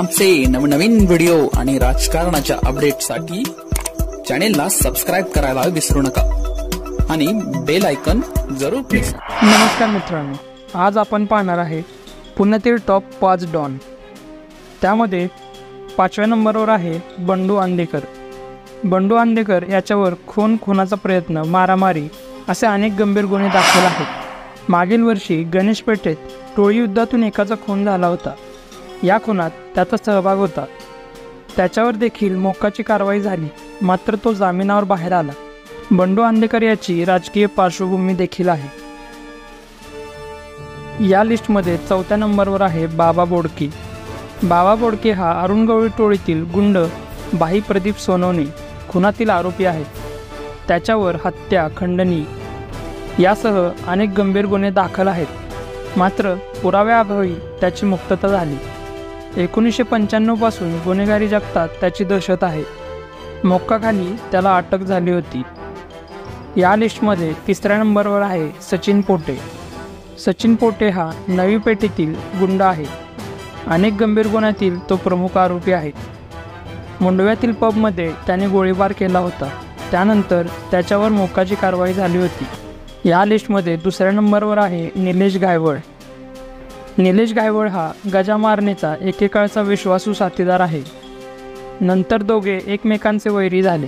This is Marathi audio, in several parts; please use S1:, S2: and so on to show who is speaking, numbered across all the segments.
S1: आमचे नवनवीन व्हिडिओ आणि राजकारणाच्या अपडेटसाठी चॅनेलला सबस्क्राइब करायला विसरू नका आणि बेल आयकॉन जरूर प्रेस करा।
S2: नमस्कार मित्रांनो, आज आपण पाहणार आहे पुण्यातील टॉप 5 डॉन। त्यामध्ये 5व्या नंबरवर आहे बंडू अंदेकर। बंडू अंदेकर याच्यावर खुनाचा प्रयत्न, मारामारी असे अनेक गंभीर गुन्हे दाखल आहेत। मागील वर्षी गणेश पेठेत टोळी युद्धातून एकाचा खून झाला होता। या खुनात त्याचा सहभाग होता। त्याच्यावर देखील मोक्काची कारवाई झाली, मात्र तो जामिनावर बाहेर आला। बंडू अंदेकर याची राजकीय पार्श्वभूमी देखील आहे। या लिस्टमध्ये 4थ्या नंबरवर आहे बाबा बोडके। बाबा बोडके हा अरुण गवळी टोळीतील गुंड भाई प्रदीप सोनवणे खुनातील आरोपी आहे। त्याच्यावर हत्या, खंडणी यासह अनेक गंभीर गुन्हे दाखल आहेत, मात्र पुराव्याअभावी त्याची मुक्तता झाली। 1995 पासून गुन्हेगारी जगतात त्याची दहशत आहे। मोक्काखाली त्याला अटक झाली होती। या लिस्टमध्ये 3ऱ्या नंबरवर आहे सचिन पोटे। सचिन पोटे हा नवी पेठेतील गुंड आहे। अनेक गंभीर गुन्ह्यातील तो प्रमुख आरोपी आहे। मुंडव्यातील पबमध्ये त्याने गोळीबार केला होता, त्यानंतर त्याच्यावर मोक्काची कारवाई झाली होती। या लिस्टमध्ये 2ऱ्या नंबरवर आहे निलेश गायवळ। निलेश गायवळ हा गजा मारणेचा एकेकाळचा विश्वासू साथीदार आहे। नंतर दोघे एकमेकांचे वैरी झाले।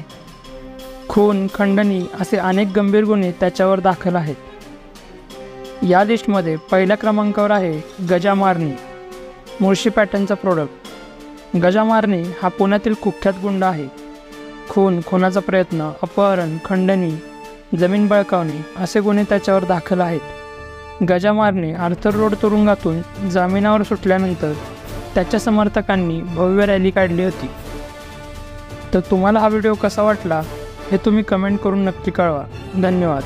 S2: खून, खंडणी असे अनेक गंभीर गुन्हे त्याच्यावर दाखल आहेत। या लिस्टमध्ये 1ल्या क्रमांकावर आहे गजा मारणे, मुळशी पॅटर्नचा प्रोडक्ट। गजा मारणे हा पुण्यातील कुख्यात गुंड आहे। खुनाचा प्रयत्न, अपहरण, खंडणी, जमीन बळकावणे असे गुन्हे त्याच्यावर दाखल आहेत। गजा मारणे आर्थर रोड तुरुंगातून जामिनावर सुटल्यानंतर त्याच्या समर्थकांनी भव्य रॅली काढली होती। तर तुम्हाला हा व्हिडिओ कसा वाटला हे तुम्ही कमेंट करून नक्की कळवा। धन्यवाद।